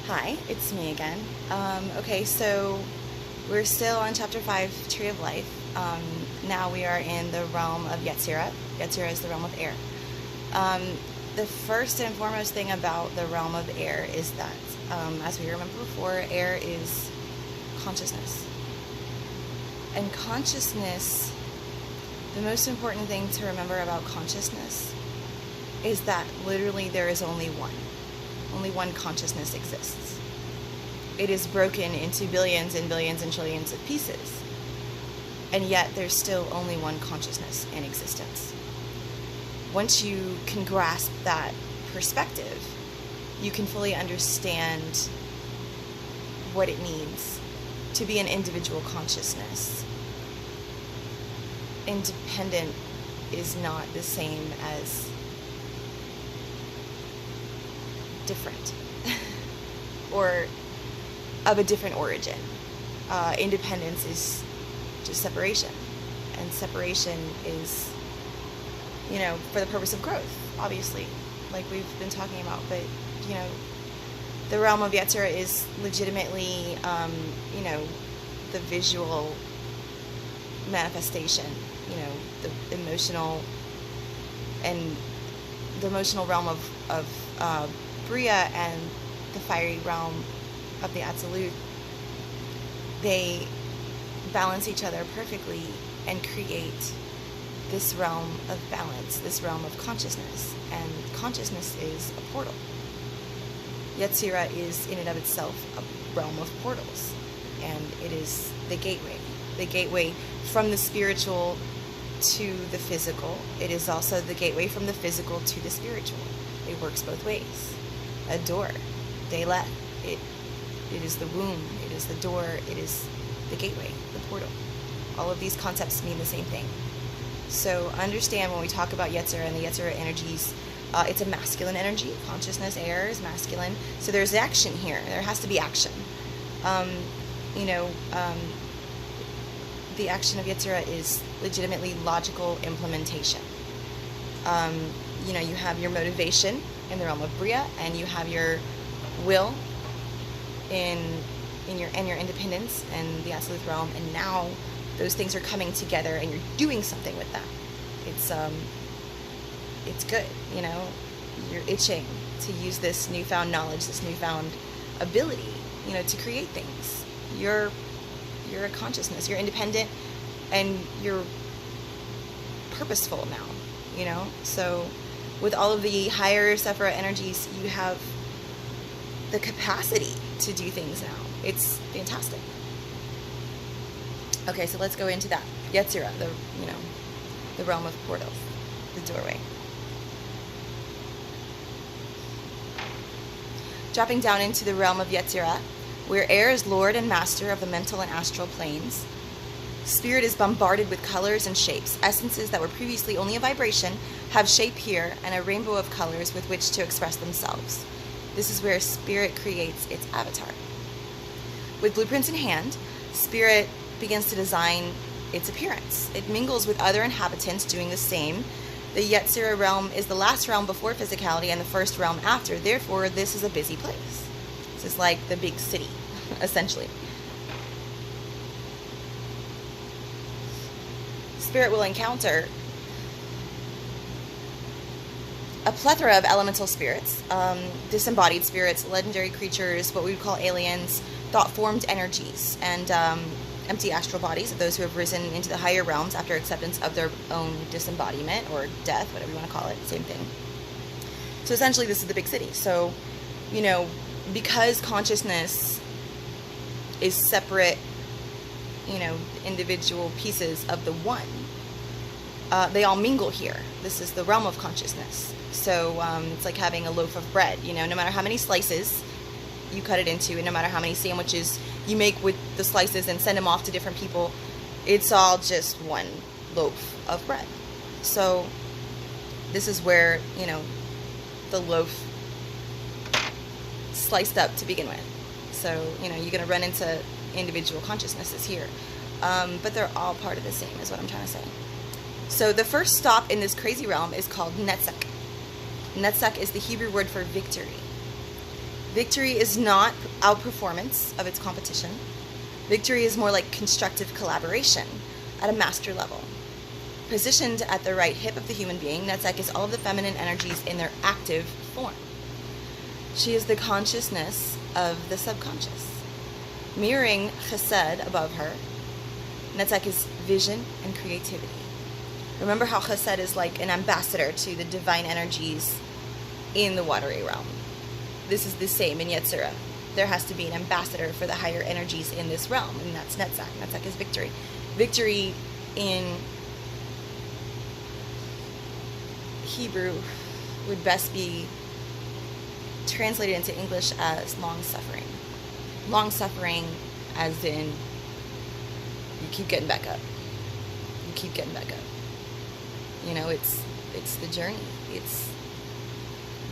Hi, it's me again. Okay, so we're still on chapter 5, Tree of Life. Now we are in the realm of Yetzirah. Yetzirah is the realm of air. The first and foremost thing about the realm of air is that, as we remember before, air is consciousness. And consciousness, the most important thing to remember about consciousness is that literally there is only one. Only one consciousness exists. It is broken into billions and billions and trillions of pieces. And yet there's still only one consciousness in existence. Once you can grasp that perspective, you can fully understand what it means to be an individual consciousness. Independent is not the same as different or of a different origin. Independence is just separation, and separation is, for the purpose of growth, obviously, like we've been talking about. But the realm of Yetzirah is legitimately the visual manifestation, the emotional realm of Bria and the fiery realm of the Absolute. They balance each other perfectly and create this realm of balance, this realm of consciousness. And consciousness is a portal. Yetzirah is in and of itself a realm of portals, and it is the gateway from the spiritual to the physical. It is also the gateway from the physical to the spiritual. It works both ways. A door, Delet, it is the womb, it is the door, it is the gateway, the portal. All of these concepts mean the same thing. So understand, when we talk about Yetzirah and the Yetzirah energies, it's a masculine energy. Consciousness, air is masculine. So there's action here. There has to be action. The action of Yetzirah is legitimately logical implementation. You have your motivation in the realm of Bria, and you have your will in your independence and the absolute realm, and now those things are coming together and you're doing something with that. It's good, you're itching to use this newfound knowledge, this newfound ability, to create things. You're a consciousness, you're independent, and you're purposeful now, so with all of the higher Sephirah energies, you have the capacity to do things now. It's fantastic. Okay, so let's go into that. Yetzirah, the realm of portals, the doorway. Dropping down into the realm of Yetzirah, where air is lord and master of the mental and astral planes. Spirit is bombarded with colors and shapes. Essences that were previously only a vibration have shape here and a rainbow of colors with which to express themselves. This is where Spirit creates its avatar. With blueprints in hand, Spirit begins to design its appearance. It mingles with other inhabitants doing the same. The Yetzirah realm is the last realm before physicality and the first realm after. Therefore, this is a busy place. This is like the big city, essentially. Spirit will encounter a plethora of elemental spirits, disembodied spirits, legendary creatures, what we would call aliens, thought-formed energies, and empty astral bodies of those who have risen into the higher realms after acceptance of their own disembodiment or death, whatever you want to call it, same thing. So essentially this is the big city. So, because consciousness is separate, individual pieces of the one, they all mingle here. This is the realm of consciousness. So it's like having a loaf of bread, no matter how many slices you cut it into, and no matter how many sandwiches you make with the slices and send them off to different people, it's all just one loaf of bread. So this is where, the loaf sliced up to begin with. So, you're going to run into individual consciousnesses here. But they're all part of the same, is what I'm trying to say. So the first stop in this crazy realm is called Netzach. Netzach is the Hebrew word for victory. Victory is not outperformance of its competition. Victory is more like constructive collaboration at a master level. Positioned at the right hip of the human being, Netzach is all of the feminine energies in their active form. She is the consciousness of the subconscious. Mirroring Chesed above her, Netzach is vision and creativity. Remember how Chesed is like an ambassador to the divine energies in the watery realm. This is the same in Yetzirah. There has to be an ambassador for the higher energies in this realm, and that's Netzach. Netzach is victory. Victory in Hebrew would best be translated into English as long-suffering. Long-suffering as in you keep getting back up. You keep getting back up. You know, it's the journey. It's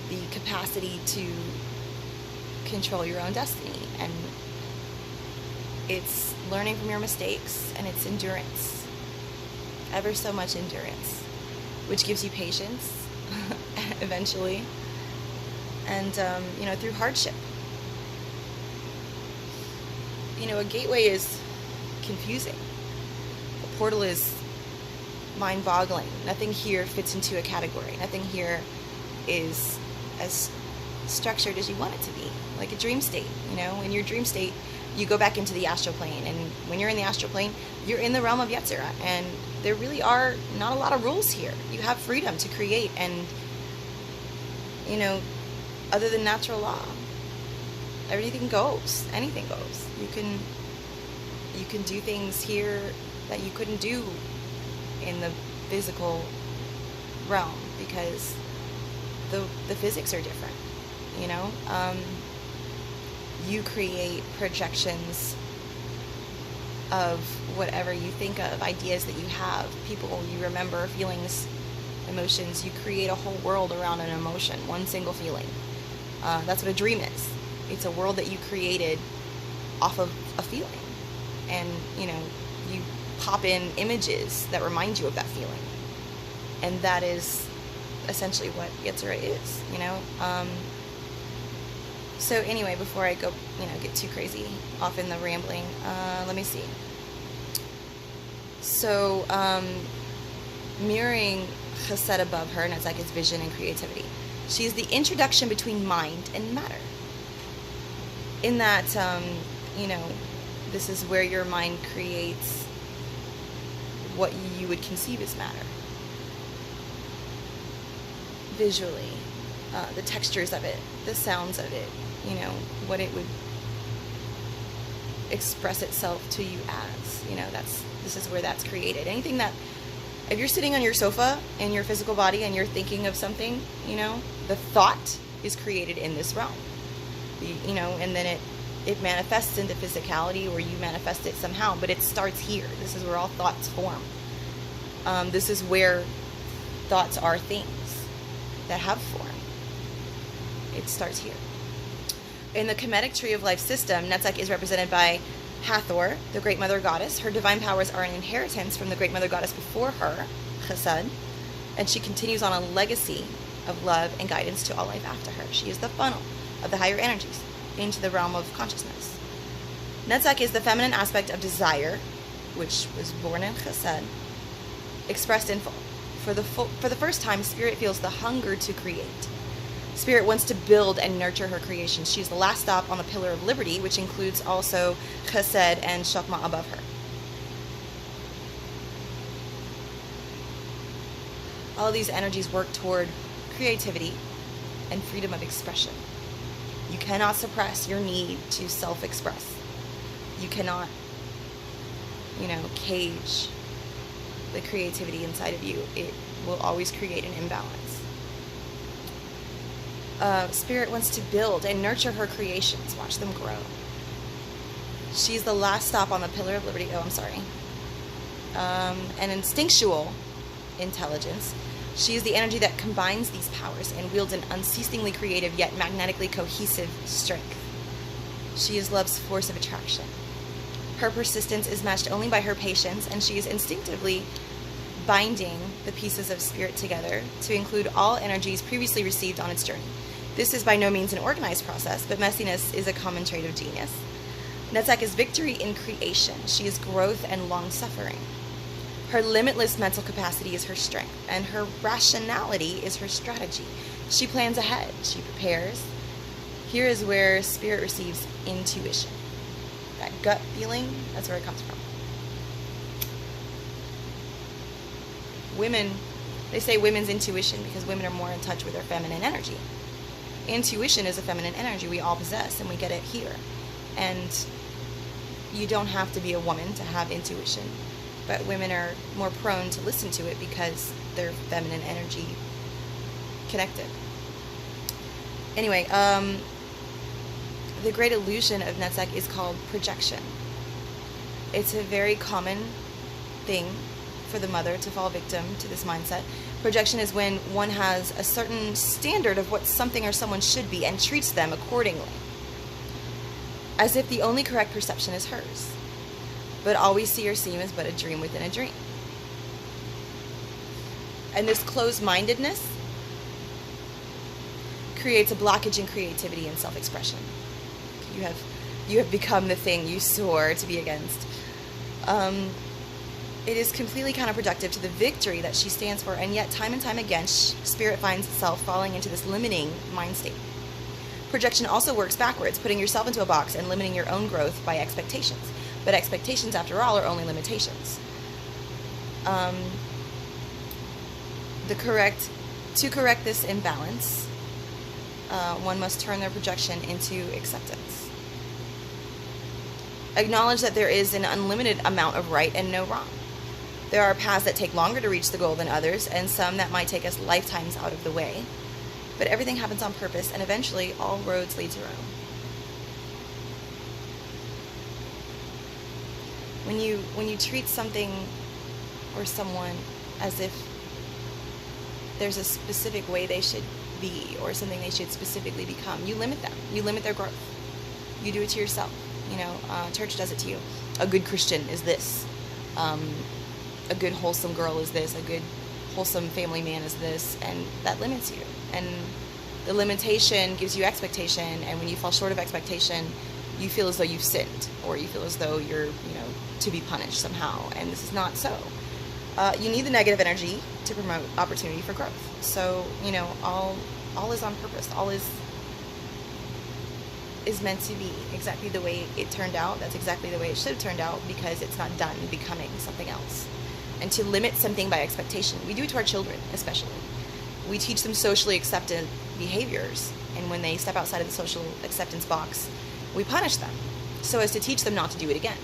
the capacity to control your own destiny, and it's learning from your mistakes, and it's endurance, ever so much endurance, which gives you patience eventually, and through hardship. A gateway is confusing. A portal is mind-boggling. Nothing here fits into a category. Nothing here is as structured as you want it to be, like a dream state. In your dream state, you go back into the astral plane, and when you're in the astral plane, you're in the realm of Yetzirah, and there really are not a lot of rules here. You have freedom to create, and other than natural law, everything goes. Anything goes. You can do things here that you couldn't do in the physical realm because the physics are different. You create projections of whatever you think of, ideas that you have, people you remember, feelings, emotions. You create a whole world around an emotion, one single feeling. That's what a dream is. It's a world that you created off of a feeling, and you pop in images that remind you of that feeling, and that is essentially what Yetzirah is. So anyway, before I go, get too crazy off in the rambling, let me see. So, mirroring Chesed above her, and it's like its vision and creativity. She is the introduction between mind and matter. In that, this is where your mind creates what you would conceive as matter. Visually, the textures of it, the sounds of it, what it would express itself to you as. This is where that's created. Anything that, if you're sitting on your sofa in your physical body and you're thinking of something, the thought is created in this realm. And then it manifests into physicality, or you manifest it somehow, but it starts here. This is where all thoughts form. This is where thoughts are things that have form. It starts here. In the Kemetic tree of life system, Netzach is represented by Hathor, the Great Mother Goddess. Her divine powers are an inheritance from the Great Mother Goddess before her, Chesed, and she continues on a legacy of love and guidance to all life after her. She is the funnel of the higher energies into the realm of consciousness. Netzach is the feminine aspect of desire, which was born in Chesed, expressed in full. For the first time, Spirit feels the hunger to create. Spirit wants to build and nurture her creation. She's the last stop on the pillar of liberty, which includes also Chesed and Shokmah above her. All of these energies work toward creativity and freedom of expression. You cannot suppress your need to self-express. You cannot, cage the creativity inside of you. It will always create an imbalance. Spirit wants to build and nurture her creations. Watch them grow. She's the last stop on the pillar of liberty. An instinctual intelligence. She is the energy that combines these powers and wields an unceasingly creative yet magnetically cohesive strength. She is love's force of attraction. Her persistence is matched only by her patience, and she is instinctively binding the pieces of spirit together to include all energies previously received on its journey. This is by no means an organized process, but messiness is a common trait of genius. Netzach is victory in creation. She is growth and long-suffering. Her limitless mental capacity is her strength, and her rationality is her strategy. She plans ahead. She prepares. Here is where spirit receives intuition. That gut feeling, that's where it comes from. Women, they say women's intuition because women are more in touch with their feminine energy. Intuition is a feminine energy we all possess, and we get it here. And you don't have to be a woman to have intuition, but women are more prone to listen to it because their feminine energy connected. Anyway, the great illusion of Netzach is called projection. It's a very common thing for the mother to fall victim to this mindset. Projection is when one has a certain standard of what something or someone should be and treats them accordingly, as if the only correct perception is hers. But all we see or seem is but a dream within a dream. And this closed-mindedness creates a blockage in creativity and self-expression. You have become the thing you swore to be against. It is completely counterproductive to the victory that she stands for, and yet time and time again, spirit finds itself falling into this limiting mind state. Projection also works backwards, putting yourself into a box and limiting your own growth by expectations. But expectations, after all, are only limitations. To correct this imbalance, one must turn their projection into acceptance. Acknowledge that there is an unlimited amount of right and no wrong. There are paths that take longer to reach the goal than others, and some that might take us lifetimes out of the way. But everything happens on purpose, and eventually all roads lead to Rome. When you treat something or someone as if there's a specific way they should be or something they should specifically become, you limit them. You limit their growth. You do it to yourself. Church does it to you. A good Christian is this. A good wholesome girl is this. A good wholesome family man is this. And that limits you. And the limitation gives you expectation. And when you fall short of expectation, you feel as though you've sinned, or you feel as though you're, to be punished somehow. And this is not so. You need the negative energy to promote opportunity for growth. So, all is on purpose. All is meant to be exactly the way it turned out. That's exactly the way it should have turned out, because it's not done becoming something else. And to limit something by expectation, we do it to our children especially. We teach them socially accepted behaviors, and when they step outside of the social acceptance box, we punish them so as to teach them not to do it again.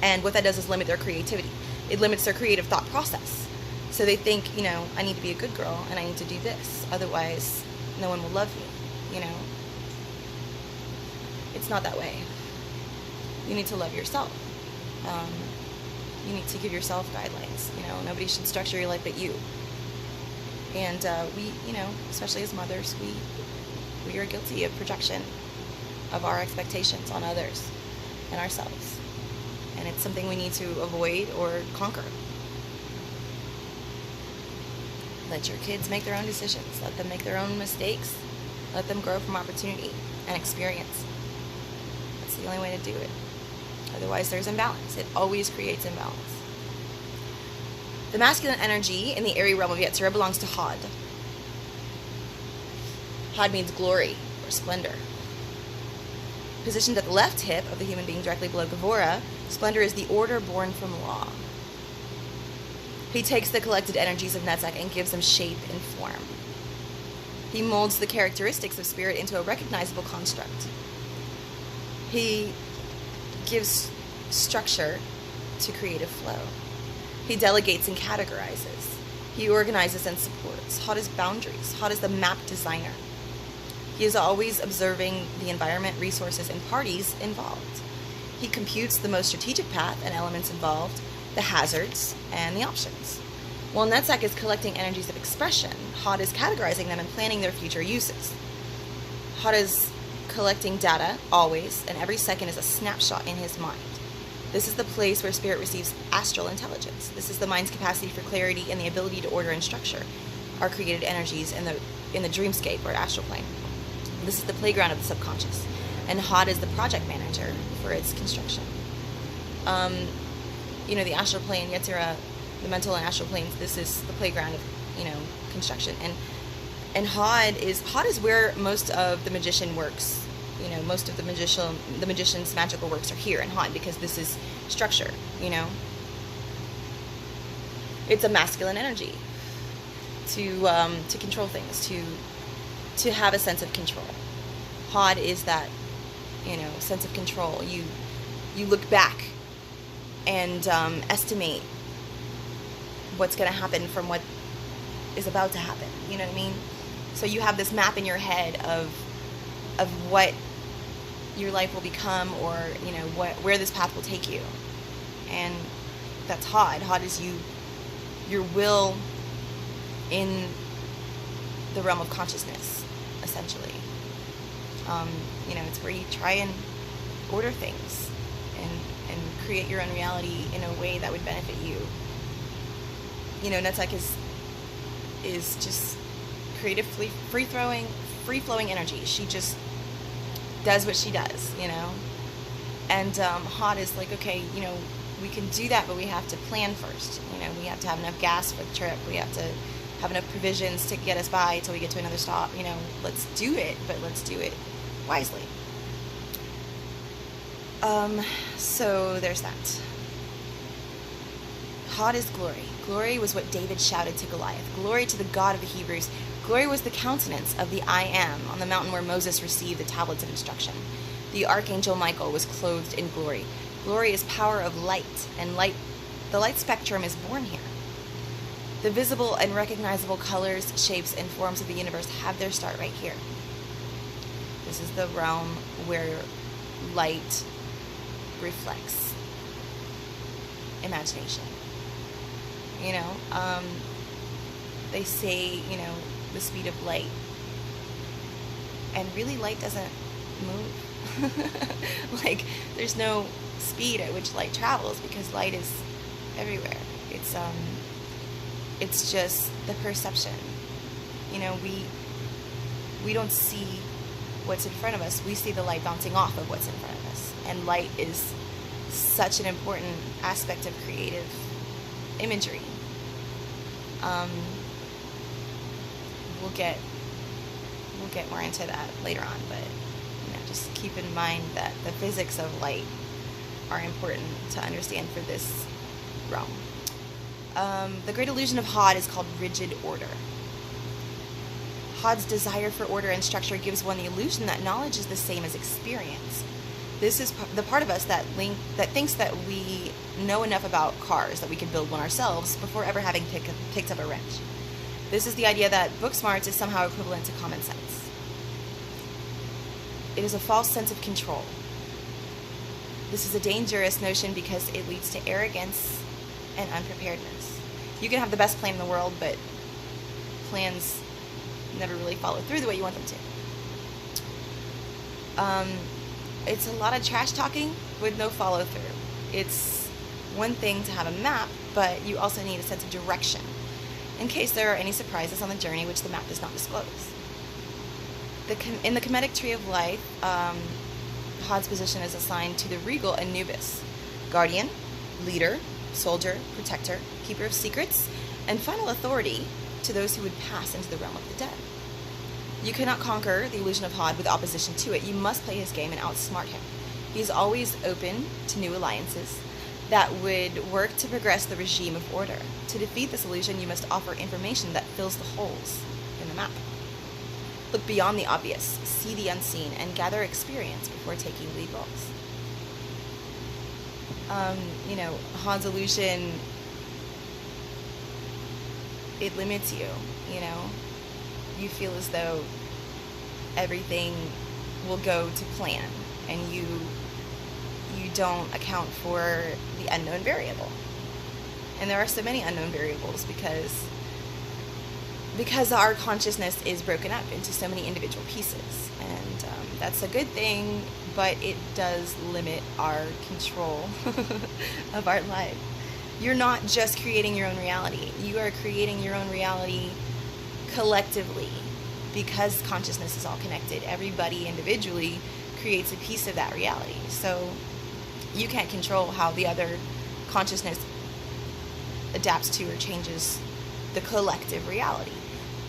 And what that does is limit their creativity. It limits their creative thought process. So they think, I need to be a good girl and I need to do this, otherwise no one will love me. It's not that way. You need to love yourself. You need to give yourself guidelines. Nobody should structure your life but you. And we, especially as mothers, we are guilty of projection of our expectations on others and ourselves. And it's something we need to avoid or conquer. Let your kids make their own decisions. Let them make their own mistakes. Let them grow from opportunity and experience. That's the only way to do it. Otherwise, there's imbalance. It always creates imbalance. The masculine energy in the airy realm of Yetzirah belongs to Hod. Hod means glory or splendor. Positioned at the left hip of the human being directly below Gevurah, splendor is the order born from law. He takes the collected energies of Netzach and gives them shape and form. He molds the characteristics of spirit into a recognizable construct. He gives structure to creative flow. He delegates and categorizes. He organizes and supports. Hod is boundaries. Hod is the map designer. He is always observing the environment, resources, and parties involved. He computes the most strategic path and elements involved, the hazards, and the options. While Netzach is collecting energies of expression, Hod is categorizing them and planning their future uses. Hod is collecting data, always, and every second is a snapshot in his mind. This is the place where spirit receives astral intelligence. This is the mind's capacity for clarity and the ability to order and structure our created energies in the dreamscape or astral plane. This is the playground of the subconscious, and Hod is the project manager for its construction. The astral plane, Yetzirah, the mental and astral planes. This is the playground of construction, and Hod is where most of the magician works. Most of the magician's magical works are here in Hod, because this is structure. It's a masculine energy to control things, to have a sense of control. Hod is that sense of control. You look back and estimate what's going to happen from what is about to happen. You know what I mean? So you have this map in your head of what your life will become, or where this path will take you. And that's Hod. Hod is your will in the realm of consciousness, essentially. It's where you try and order things and create your own reality in a way that would benefit you. Netzach is just creative, free-flowing energy. She just does what she does, And Hod is like, okay, we can do that, but we have to plan first. We have to have enough gas for the trip. We have to have enough provisions to get us by until we get to another stop. Let's do it, but let's do it wisely. So there's that. Hod is glory. Glory was what David shouted to Goliath. Glory to the God of the Hebrews. Glory was the countenance of the I Am on the mountain where Moses received the tablets of instruction. The archangel Michael was clothed in glory. Glory is power of light, and the light spectrum is born here. The visible and recognizable colors, shapes, and forms of the universe have their start right here. This is the realm where light reflects imagination. They say, the speed of light. And really, light doesn't move. There's no speed at which light travels, because light is everywhere. It's just the perception. We don't see what's in front of us. We see the light bouncing off of what's in front of us. And light is such an important aspect of creative imagery. We'll get more into that later on, but just keep in mind that the physics of light are important to understand for this realm. The great illusion of Hod is called rigid order. Hod's desire for order and structure gives one the illusion that knowledge is the same as experience. This is the part of us that thinks that we know enough about cars that we can build one ourselves before ever having picked up a wrench. This is the idea that book smarts is somehow equivalent to common sense. It is a false sense of control. This is a dangerous notion because it leads to arrogance and unpreparedness. You can have the best plan in the world, but plans never really follow through the way you want them to. It's a lot of trash talking with no follow through. It's one thing to have a map, but you also need a sense of direction in case there are any surprises on the journey which the map does not disclose. In the Kemetic tree of life, Hod's position is assigned to the regal Anubis, guardian, leader, soldier, protector, keeper of secrets, and final authority to those who would pass into the realm of the dead. You cannot conquer the illusion of Hod with opposition to it. You must play his game and outsmart him. He's always open to new alliances that would work to progress the regime of order. To defeat this illusion, you must offer information that fills the holes in the map. Look beyond the obvious, see the unseen, and gather experience before taking lead roles. Hod's illusion, it limits you, You feel as though everything will go to plan, and you don't account for the unknown variable. And there are so many unknown variables because our consciousness is broken up into so many individual pieces. And that's a good thing, but it does limit our control of our life. You're not just creating your own reality. You are creating your own reality collectively because consciousness is all connected. Everybody individually creates a piece of that reality. So you can't control how the other consciousness adapts to or changes the collective reality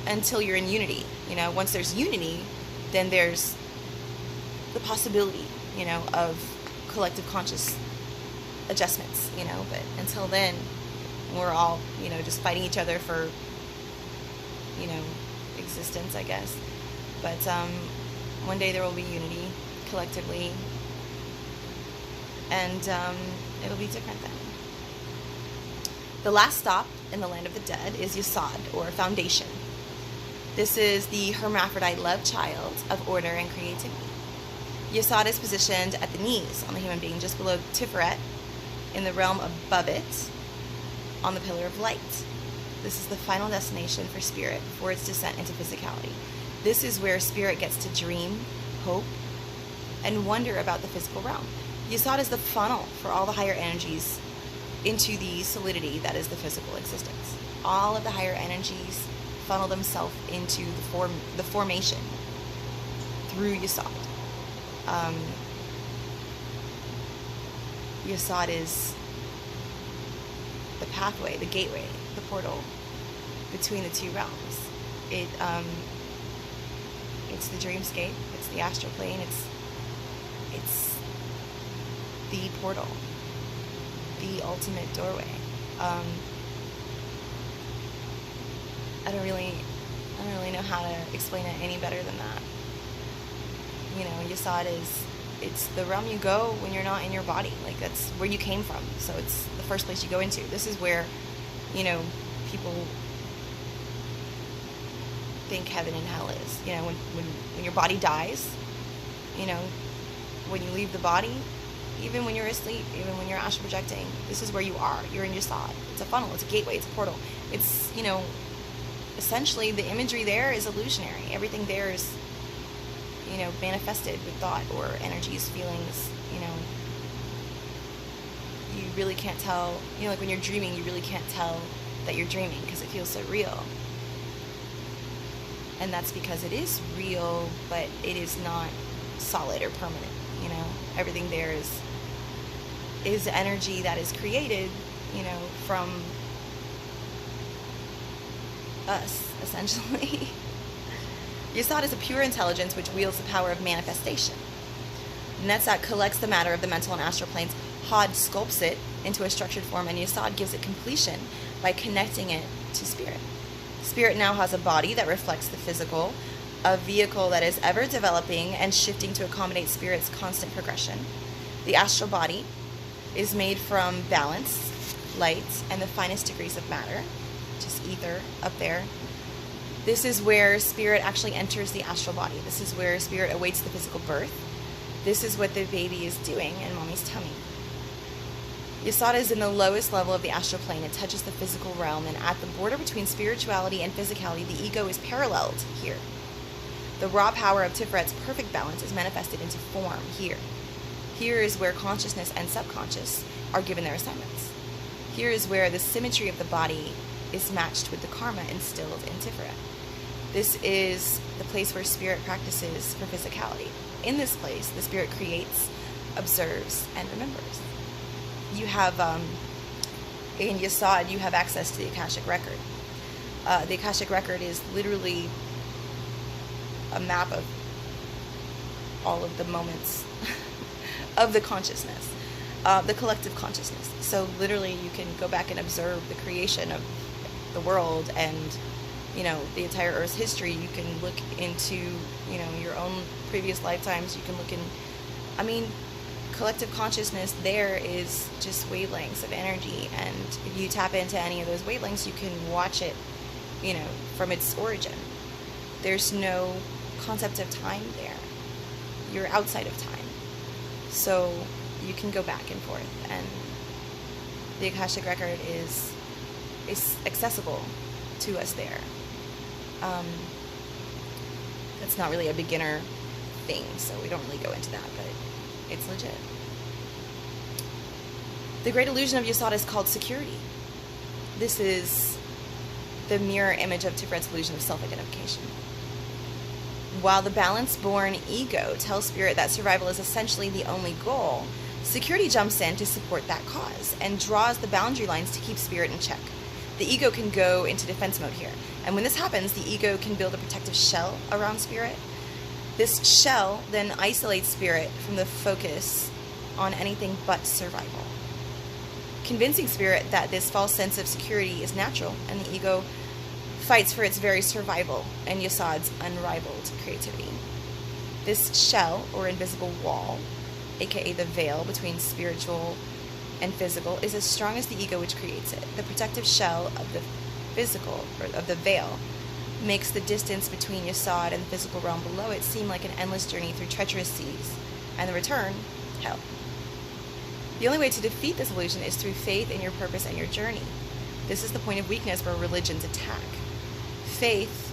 until you're in unity. Once there's unity, then there's the possibility, of collective conscious adjustments, but until then, we're all, just fighting each other for, existence, I guess. But one day there will be unity collectively, and it'll be different then. The last stop in the land of the dead is Yesod, or foundation. This is the hermaphrodite love child of order and creativity. Yesod is positioned at the knees on the human being, just below Tiferet, in the realm above it, on the pillar of light. This is the final destination for spirit before its descent into physicality. This is where spirit gets to dream, hope, and wonder about the physical realm. Yesod is the funnel for all the higher energies into the solidity that is the physical existence. All of the higher energies funnel themselves into the formation through Yesod. Yesod is the pathway, the gateway, the portal between the two realms. It's the dreamscape, it's the astral plane, it's the portal, the ultimate doorway. I don't really know how to explain it any better than that. Yesod it's the realm you go when you're not in your body. Like, that's where you came from. So it's the first place you go into. This is where, people think heaven and hell is. When your body dies, when you leave the body, even when you're asleep, even when you're astral projecting, this is where you are. You're in Yesod. It's a funnel. It's a gateway. It's a portal. It's, essentially the imagery there is illusionary. Everything there is, manifested with thought or energies, feelings. You really can't tell, like when you're dreaming, you really can't tell that you're dreaming because it feels so real. And that's because it is real, but it is not solid or permanent. Everything there is energy that is created, from us, essentially. Yesod is a pure intelligence which wields the power of manifestation. Netzach collects the matter of the mental and astral planes. Hod sculpts it into a structured form, and Yesod gives it completion by connecting it to spirit. Spirit now has a body that reflects the physical, a vehicle that is ever developing and shifting to accommodate spirit's constant progression. The astral body is made from balance, light, and the finest degrees of matter, just ether up there. This is where spirit actually enters the astral body. This is where spirit awaits the physical birth. This is what the baby is doing in mommy's tummy. Yesod is in the lowest level of the astral plane. It touches the physical realm, and at the border between spirituality and physicality, the ego is paralleled here. The raw power of Tiferet's perfect balance is manifested into form here. Here is where consciousness and subconscious are given their assignments. Here is where the symmetry of the body is matched with the karma instilled in Tiferet. This is the place where spirit practices for physicality. In this place, the spirit creates, observes, and remembers. You have, in Yesod, you have access to the Akashic record. The Akashic record is literally a map of all of the moments of the consciousness, the collective consciousness. So literally you can go back and observe the creation of the world and, the entire Earth's history. You can look into, your own previous lifetimes. You can look in, collective consciousness there is just wavelengths of energy, and if you tap into any of those wavelengths, you can watch it, from its origin. There's no concept of time there. You're outside of time. So you can go back and forth, and the Akashic record is accessible to us there. That's not really a beginner thing, so we don't really go into that, but it's legit. The great illusion of Yesod is called security. This is the mirror image of Tiferet's illusion of self-identification. While the balance-born ego tells spirit that survival is essentially the only goal, security jumps in to support that cause and draws the boundary lines to keep spirit in check. The ego can go into defense mode here. And when this happens, the ego can build a protective shell around spirit. This shell then isolates spirit from the focus on anything but survival, convincing spirit that this false sense of security is natural, and the ego fights for its very survival and Yetzirah's unrivaled creativity. This shell, or invisible wall, aka the veil between spiritual and physical, is as strong as the ego which creates it. The protective shell of the physical, or of the veil, makes the distance between Yetzirah and the physical realm below it seem like an endless journey through treacherous seas, and the return, hell. The only way to defeat this illusion is through faith in your purpose and your journey. This is the point of weakness where religions attack. Faith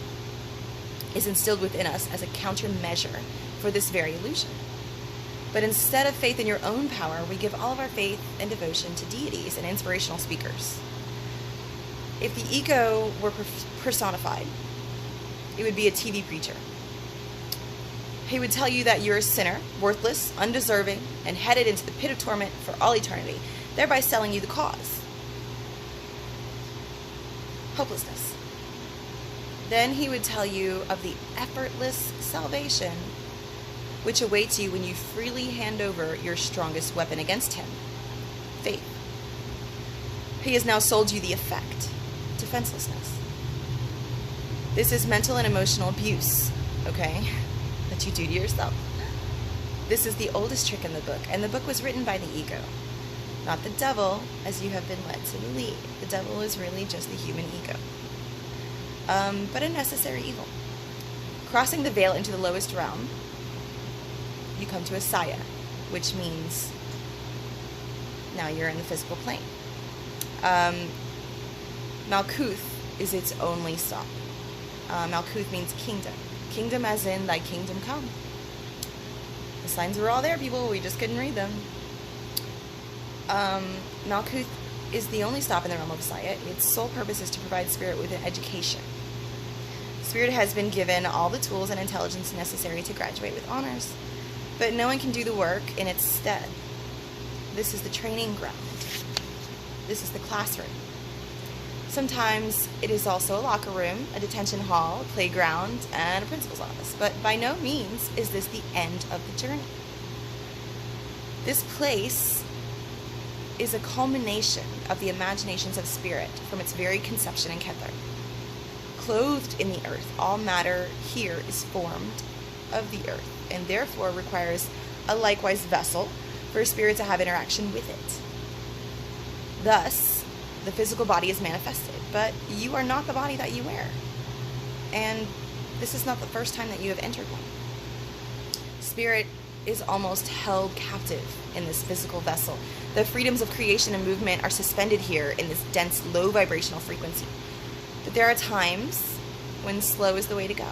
is instilled within us as a countermeasure for this very illusion. But instead of faith in your own power, we give all of our faith and devotion to deities and inspirational speakers. If the ego were personified, it would be a TV preacher. He would tell you that you're a sinner, worthless, undeserving, and headed into the pit of torment for all eternity, thereby selling you the cause. Hopelessness. Then he would tell you of the effortless salvation which awaits you when you freely hand over your strongest weapon against him, faith. He has now sold you the effect, defenselessness. This is mental and emotional abuse, okay, that you do to yourself. This is the oldest trick in the book, and the book was written by the ego, not the devil, as you have been led to believe. The devil is really just the human ego, but a necessary evil. Crossing the veil into the lowest realm, you come to Assiah, which means now you're in the physical plane. Malkuth is its only stop. Malkuth means kingdom. Kingdom as in thy kingdom come. The signs were all there, people. We just couldn't read them. Malkuth is the only stop in the realm of Assiah. Its sole purpose is to provide spirit with an education. Spirit has been given all the tools and intelligence necessary to graduate with honors, but no one can do the work in its stead. This is the training ground. This is the classroom. Sometimes it is also a locker room, a detention hall, a playground, and a principal's office, but by no means is this the end of the journey. This place is a culmination of the imaginations of spirit from its very conception in Kether. Clothed in the earth, all matter here is formed of the earth, and therefore requires a likewise vessel for spirit to have interaction with it. Thus, the physical body is manifested, but you are not the body that you wear. And this is not the first time that you have entered one. Spirit is almost held captive in this physical vessel. The freedoms of creation and movement are suspended here in this dense, low vibrational frequency. But there are times when slow is the way to go.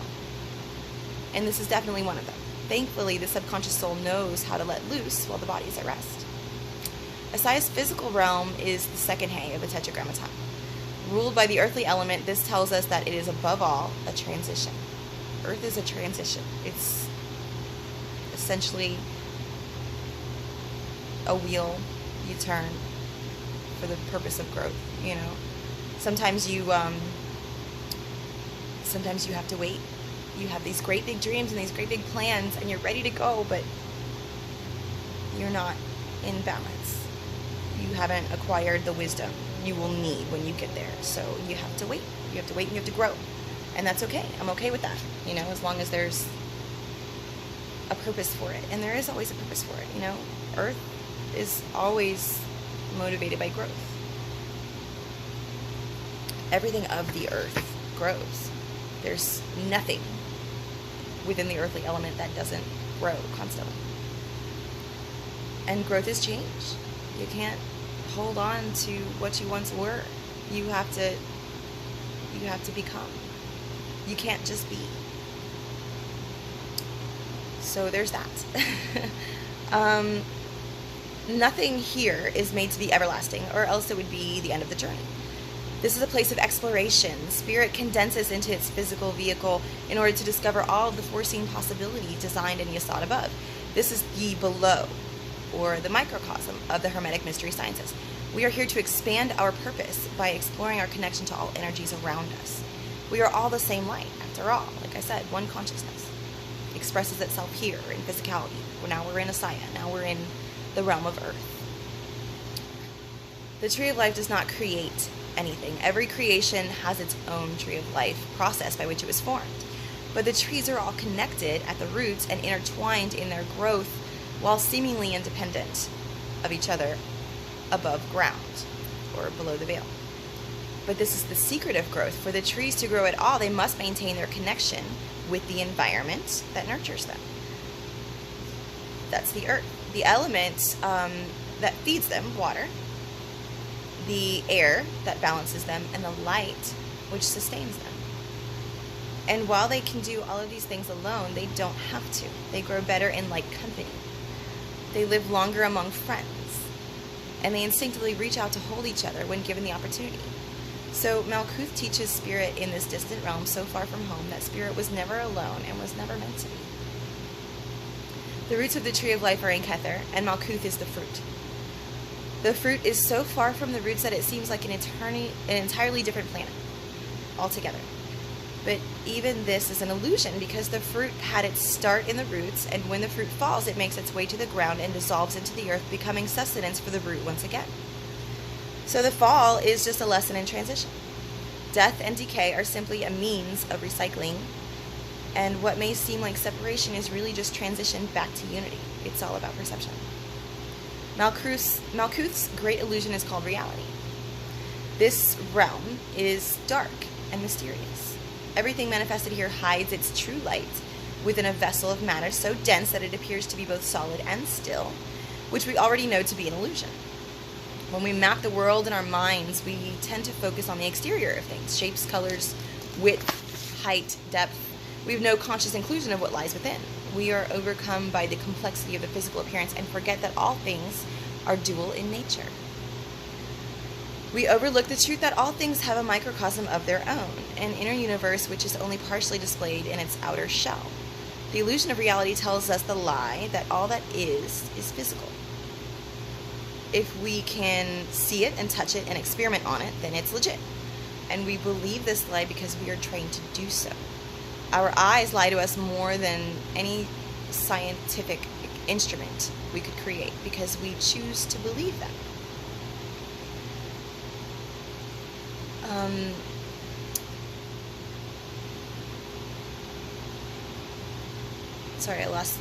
And this is definitely one of them. Thankfully, the subconscious soul knows how to let loose while the body is at rest. Assiah's physical realm is the second hay of the tetragrammaton. Ruled by the earthly element, this tells us that it is above all a transition. Earth is a transition. It's essentially a wheel you turn for the purpose of growth, you know. Sometimes you have to wait. You have these great big dreams and these great big plans, and you're ready to go, but you're not in balance. You haven't acquired the wisdom you will need when you get there. So you have to wait. You have to wait and you have to grow. And that's okay. I'm okay with that, you know, as long as there's a purpose for it. And there is always a purpose for it, you know. Earth is always motivated by growth. Everything of the earth grows. There's nothing within the earthly element that doesn't grow constantly. And growth is change. You can't hold on to what you once were. You have to become. You can't just be. So there's that. Nothing here is made to be everlasting, or else it would be the end of the journey. This is a place of exploration. Spirit condenses into its physical vehicle in order to discover all of the foreseen possibilities designed in Yesod above. This is the below, or the microcosm of the Hermetic mystery sciences. We are here to expand our purpose by exploring our connection to all energies around us. We are all the same light, after all. Like I said, one consciousness expresses itself here in physicality. Now we're in Assiah. Now we're in the realm of earth. The tree of life does not create anything. Every creation has its own tree of life process by which it was formed. But the trees are all connected at the roots and intertwined in their growth while seemingly independent of each other above ground or below the veil. But this is the secret of growth. For the trees to grow at all, they must maintain their connection with the environment that nurtures them. That's the earth. The element that feeds them, water, the air that balances them, and the light which sustains them. And while they can do all of these things alone, they don't have to. They grow better in like company. They live longer among friends. And they instinctively reach out to hold each other when given the opportunity. So Malkuth teaches spirit in this distant realm so far from home that spirit was never alone and was never meant to be. The roots of the tree of life are in Kether, and Malkuth is the fruit. The fruit is so far from the roots that it seems like an entirely different planet altogether. But even this is an illusion because the fruit had its start in the roots, and when the fruit falls, it makes its way to the ground and dissolves into the earth, becoming sustenance for the root once again. So the fall is just a lesson in transition. Death and decay are simply a means of recycling, and what may seem like separation is really just transition back to unity. It's all about perception. Malkuth's great illusion is called reality. This realm is dark and mysterious. Everything manifested here hides its true light within a vessel of matter so dense that it appears to be both solid and still, which we already know to be an illusion. When we map the world in our minds, we tend to focus on the exterior of things, shapes, colors, width, height, depth. We have no conscious inclusion of what lies within. We are overcome by the complexity of the physical appearance and forget that all things are dual in nature. We overlook the truth that all things have a microcosm of their own, an inner universe which is only partially displayed in its outer shell. The illusion of reality tells us the lie that all that is physical. If we can see it and touch it and experiment on it, then it's legit. And we believe this lie because we are trained to do so. Our eyes lie to us more than any scientific instrument we could create because we choose to believe them. Sorry, I lost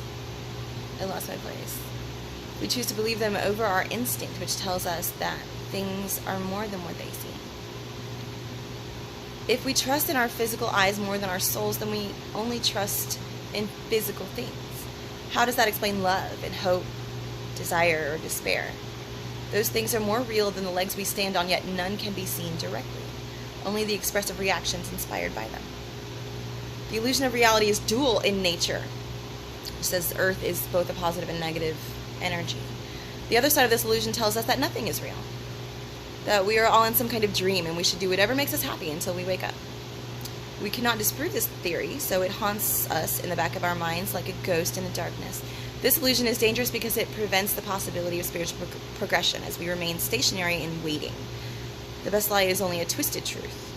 my place. We choose to believe them over our instinct, which tells us that things are more than what they seem. If we trust in our physical eyes more than our souls, then we only trust in physical things. How does that explain love and hope, desire, or despair? Those things are more real than the legs we stand on, yet none can be seen directly. Only the expressive reactions inspired by them. The illusion of reality is dual in nature. It says Earth is both a positive and negative energy. The other side of this illusion tells us that nothing is real. That we are all in some kind of dream and we should do whatever makes us happy until we wake up. We cannot disprove this theory, so it haunts us in the back of our minds like a ghost in the darkness. This illusion is dangerous because it prevents the possibility of spiritual progression as we remain stationary and waiting. The best lie is only a twisted truth.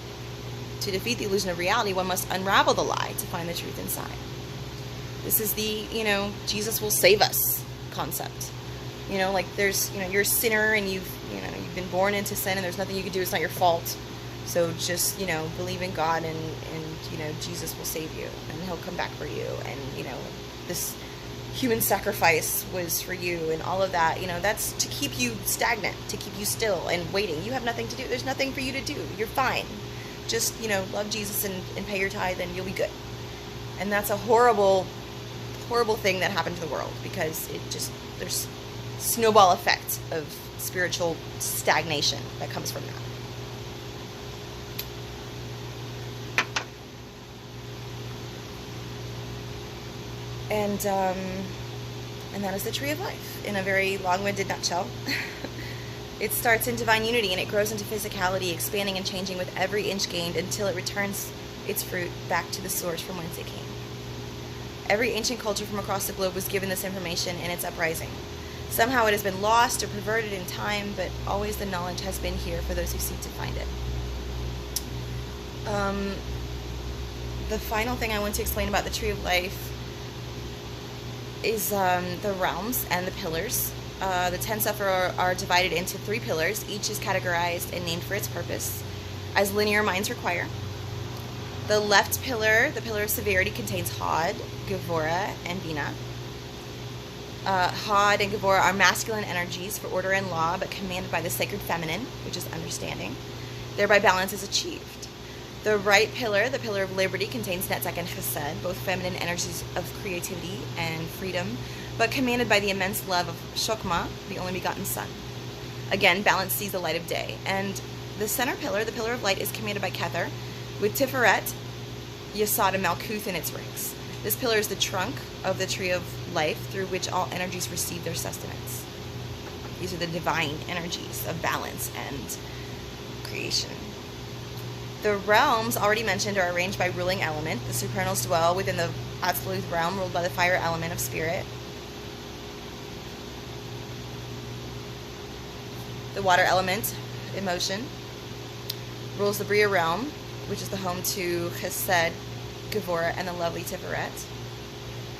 To defeat the illusion of reality, one must unravel the lie to find the truth inside. This is the, Jesus will save us concept. Like there's, you're a sinner and you've been born into sin and there's nothing you can do. It's not your fault. So just, believe in God and Jesus will save you and he'll come back for you. And, this human sacrifice was for you and all of that, that's to keep you stagnant, to keep you still and waiting. You have nothing to do. There's nothing for you to do. You're fine. Just, love Jesus and pay your tithe and you'll be good. And that's a horrible, horrible thing that happened to the world because there's snowball effect of spiritual stagnation that comes from that. And that is the tree of life in a very long-winded nutshell. It starts in divine unity and it grows into physicality, expanding and changing with every inch gained until it returns its fruit back to the source from whence it came. Every ancient culture from across the globe was given this information in its uprising. Somehow it has been lost or perverted in time, but always the knowledge has been here for those who seek to find it. The final thing I want to explain about the Tree of Life is the realms and the pillars. The 10 Sephirah are divided into 3 pillars. Each is categorized and named for its purpose, as linear minds require. The left pillar, the pillar of severity, contains Hod, Gevurah, and Binah. Hod and Gevurah are masculine energies for order and law, but commanded by the sacred feminine, which is understanding. Thereby balance is achieved. The right pillar, the pillar of liberty, contains Netzach and Chesed, both feminine energies of creativity and freedom, but commanded by the immense love of Shokmah, the only begotten Son. Again, balance sees the light of day. And the center pillar, the pillar of light, is commanded by Kether, with Tiferet, Yesod, and Malkuth in its ranks. This pillar is the trunk of the tree of life through which all energies receive their sustenance. These are the divine energies of balance and creation. The realms already mentioned are arranged by ruling element. The supernals dwell within the absolute realm ruled by the fire element of spirit. The water element, emotion, rules the Bria realm, which is the home to Chesed, Gevurah, and the lovely Tiferet.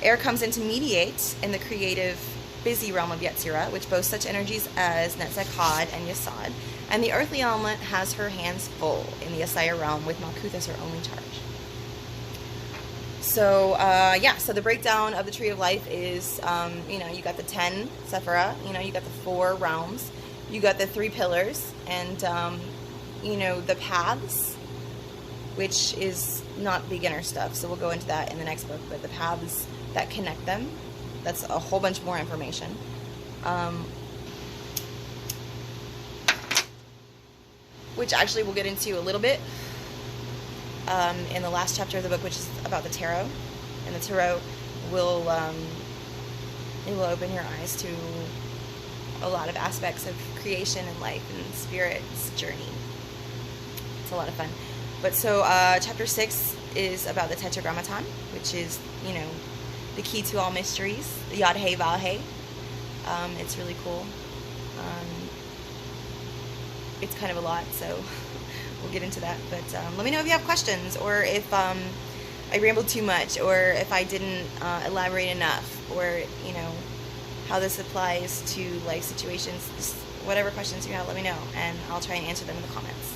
Air comes in to mediate in the creative, busy realm of Yetzirah, which boasts such energies as Netzach, Hod, and Yesod. And the earthly element has her hands full in the Assiah realm, with Malkuth as her only charge. So, so the breakdown of the Tree of Life is, you got the 10 Sephirah, you got the 4 realms, you got the 3 pillars, and, the paths, which is not beginner stuff, so we'll go into that in the next book, but the paths that connect them, that's a whole bunch more information. Which actually we'll get into a little bit in the last chapter of the book, which is about the tarot. And the tarot will open your eyes to a lot of aspects of creation and life and spirit's journey. It's a lot of fun. But so chapter 6 is about the Tetragrammaton, which is, the key to all mysteries, the Yod He Vav He. It's really cool. It's kind of a lot, so we'll get into that. But let me know if you have questions, or if I rambled too much, or if I didn't elaborate enough, or, how this applies to life situations. Just whatever questions you have, let me know, and I'll try and answer them in the comments.